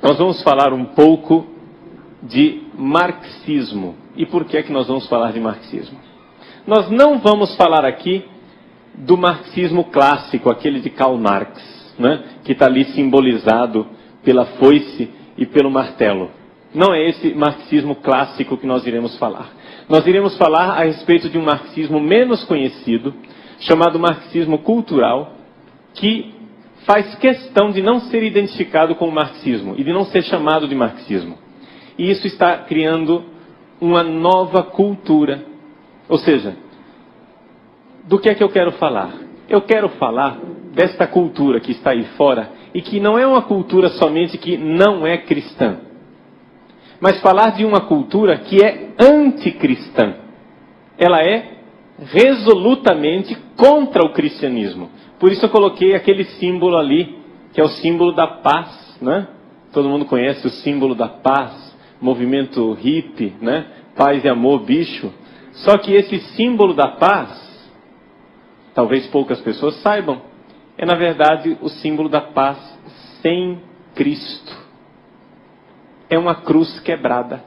nós vamos falar um pouco de marxismo. E por que é que nós vamos falar de marxismo? Nós não vamos falar aqui do marxismo clássico, aquele de Karl Marx, né? Que está ali simbolizado pela foice e pelo martelo. Não é esse marxismo clássico que nós iremos falar. Nós iremos falar a respeito de um marxismo menos conhecido, chamado marxismo cultural, que faz questão de não ser identificado com o marxismo e de não ser chamado de marxismo. E isso está criando uma nova cultura. Ou seja, do que é que eu quero falar? Eu quero falar desta cultura que está aí fora e que não é uma cultura somente que não é cristã, mas falar de uma cultura que é anticristã. Ela é resolutamente contra o cristianismo. Por isso eu coloquei aquele símbolo ali, que é o símbolo da paz, né? Todo mundo conhece o símbolo da paz, movimento hippie, né? Paz e amor, bicho. Só que esse símbolo da paz, talvez poucas pessoas saibam, é na verdade o símbolo da paz sem Cristo. É uma cruz quebrada,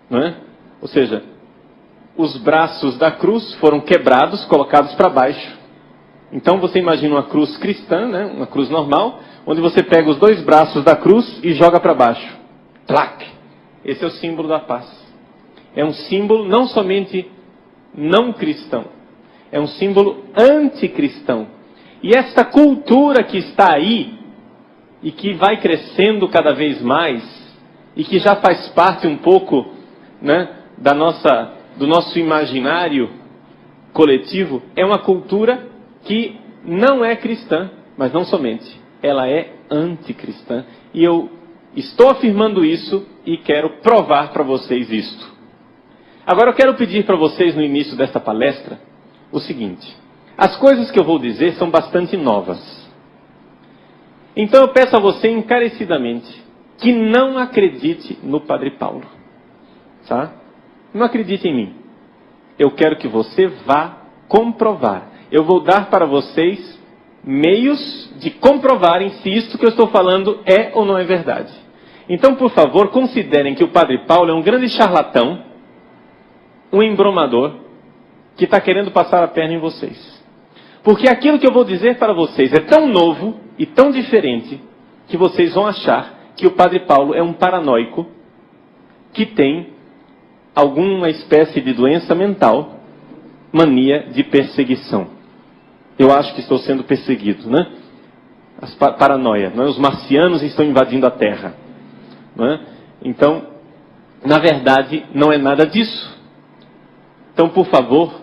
não é? Ou seja, os braços da cruz foram quebrados, colocados para baixo. Então você imagina uma cruz cristã, né? Uma cruz normal, onde você pega os dois braços da cruz e joga para baixo. Tlac! Esse é o símbolo da paz. É um símbolo não somente não cristão, é um símbolo anticristão. E esta cultura que está aí, e que vai crescendo cada vez mais, e que já faz parte um pouco, né, do nosso imaginário coletivo, é uma cultura que não é cristã, mas não somente, ela é anticristã. E eu estou afirmando isso e quero provar para vocês isto. Agora eu quero pedir para vocês no início desta palestra o seguinte: as coisas que eu vou dizer são bastante novas. Então eu peço a você encarecidamente que não acredite no Padre Paulo. Tá? Não acredite em mim. Eu quero que você vá comprovar. Eu vou dar para vocês meios de comprovarem se isto que eu estou falando é ou não é verdade. Então, por favor, considerem que o Padre Paulo é um grande charlatão, um embromador, que está querendo passar a perna em vocês. Porque aquilo que eu vou dizer para vocês é tão novo e tão diferente que vocês vão achar que o Padre Paulo é um paranoico que tem alguma espécie de doença mental, mania de perseguição. Eu acho que estou sendo perseguido, né? Paranoia, né? Os marcianos estão invadindo a Terra, né? Então, na verdade, não é nada disso. Então, por favor,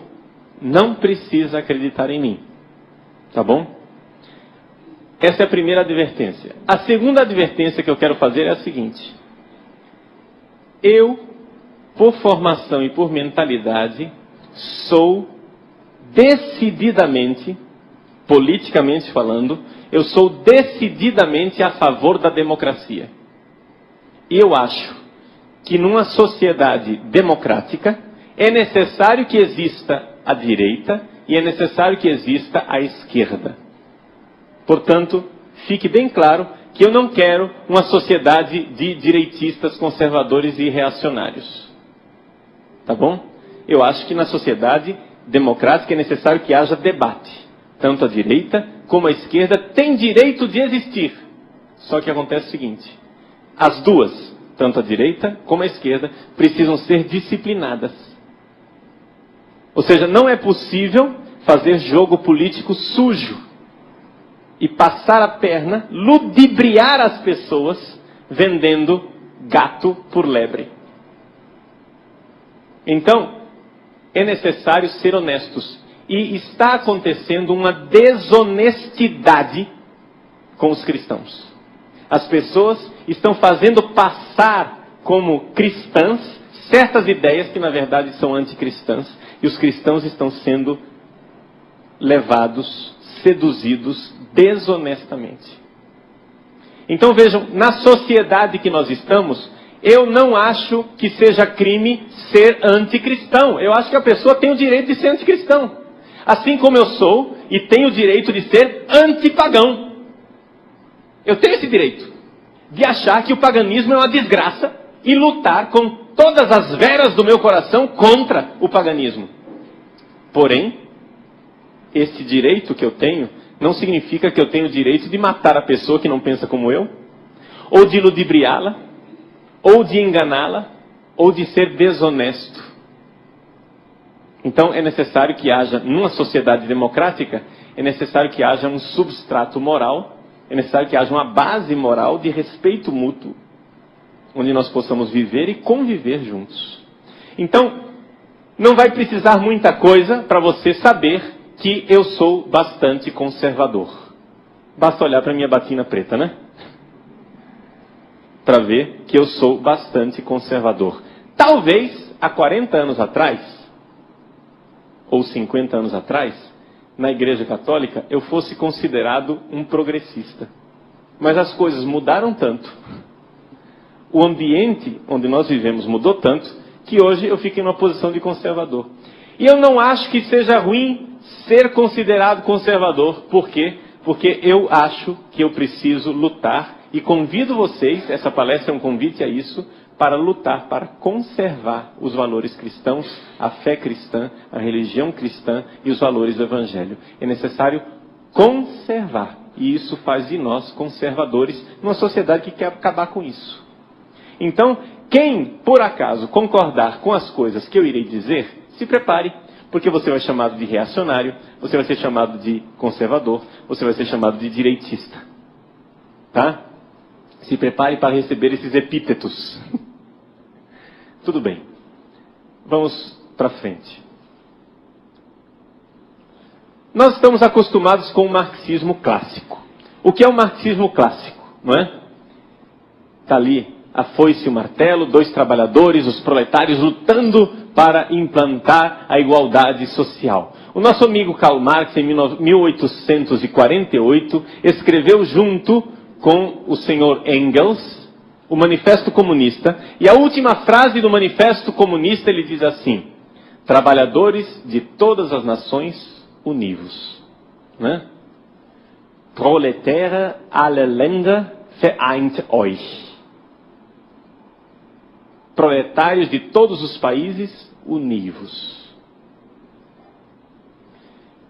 não precisa acreditar em mim, tá bom? Essa é a primeira advertência. A segunda advertência que eu quero fazer é a seguinte: eu, por formação e por mentalidade, sou decididamente, politicamente falando, eu sou decididamente a favor da democracia. E eu acho que numa sociedade democrática é necessário que exista a direita e é necessário que exista a esquerda. Portanto, fique bem claro que eu não quero uma sociedade de direitistas, conservadores e reacionários. Tá bom? Eu acho que na sociedade democrática é necessário que haja debate. Tanto a direita como a esquerda têm direito de existir. Só que acontece o seguinte: as duas, tanto a direita como a esquerda, precisam ser disciplinadas. Ou seja, não é possível fazer jogo político sujo e passar a perna, ludibriar as pessoas, vendendo gato por lebre. Então, é necessário ser honestos. E está acontecendo uma desonestidade com os cristãos. As pessoas estão fazendo passar como cristãs certas ideias que na verdade são anticristãs. E os cristãos estão sendo levados, seduzidos desonestamente. Então vejam, na sociedade que nós estamos, eu não acho que seja crime ser anticristão. Eu acho que a pessoa tem o direito de ser anticristão. Assim como eu sou e tenho o direito de ser antipagão. Eu tenho esse direito. de achar que o paganismo é uma desgraça e lutar com todas as veras do meu coração contra o paganismo. Porém, esse direito que eu tenho não significa que eu tenho o direito de matar a pessoa que não pensa como eu, ou de ludibriá-la, ou de enganá-la, ou de ser desonesto. Então é necessário que haja, numa sociedade democrática, é necessário que haja um substrato moral, é necessário que haja uma base moral de respeito mútuo, onde nós possamos viver e conviver juntos. Então, não vai precisar muita coisa para você saber que eu sou bastante conservador. Basta olhar para a minha batina preta, né? Para ver que eu sou bastante conservador. Talvez, há 40 anos atrás, ou 50 anos atrás, na Igreja Católica, eu fosse considerado um progressista. Mas as coisas mudaram tanto, o ambiente onde nós vivemos mudou tanto, que hoje eu fico em uma posição de conservador. E eu não acho que seja ruim ser considerado conservador. Por quê? Porque eu acho que eu preciso lutar, e convido vocês, essa palestra é um convite a isso, para lutar, para conservar os valores cristãos, a fé cristã, a religião cristã e os valores do Evangelho. É necessário conservar, e isso faz de nós conservadores numa sociedade que quer acabar com isso. Então, quem, por acaso, concordar com as coisas que eu irei dizer, se prepare, porque você vai ser chamado de reacionário, você vai ser chamado de conservador, você vai ser chamado de direitista. Tá? Se prepare para receber esses epítetos. Tudo bem. Vamos para frente. Nós estamos acostumados com o marxismo clássico. O que é o marxismo clássico? Não é? Está ali a foice e o martelo, dois trabalhadores, os proletários, lutando para implantar a igualdade social. O nosso amigo Karl Marx, em 1848, escreveu junto com o senhor Engels o Manifesto Comunista, e a última frase do Manifesto Comunista ele diz assim: trabalhadores de todas as nações, univos. Né? Proletäre aller Länder, vereint euch. Proletários de todos os países, univos.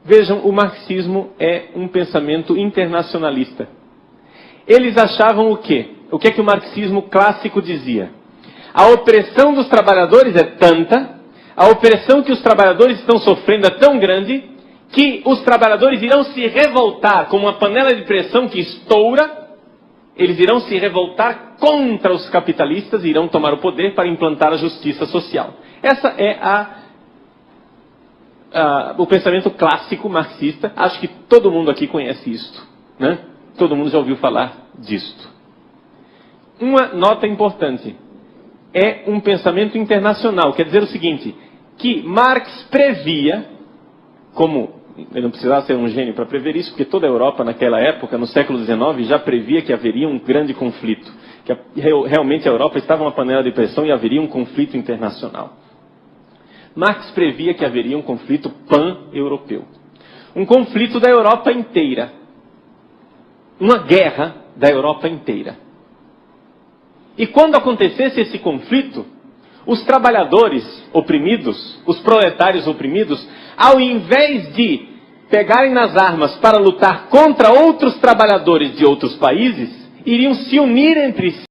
Vejam, o marxismo é um pensamento internacionalista. Eles achavam o quê? O que é que o marxismo clássico dizia? A opressão dos trabalhadores é tanta, a opressão que os trabalhadores estão sofrendo é tão grande, que os trabalhadores irão se revoltar como uma panela de pressão que estoura, eles irão se revoltar contra os capitalistas e irão tomar o poder para implantar a justiça social. Essa é o pensamento clássico marxista. Acho que todo mundo aqui conhece isto, né? Todo mundo já ouviu falar disto. Uma nota importante. É um pensamento internacional. Quer dizer o seguinte, que Marx previa, como ele não precisava ser um gênio para prever isso, porque toda a Europa naquela época, no século XIX, já previa que haveria um grande conflito. Que realmente a Europa estava uma panela de pressão e haveria um conflito internacional. Marx previa que haveria um conflito pan-europeu. Um conflito da Europa inteira. Uma guerra da Europa inteira. E quando acontecesse esse conflito, os trabalhadores oprimidos, os proletários oprimidos, ao invés de pegarem nas armas para lutar contra outros trabalhadores de outros países, iriam se unir entre si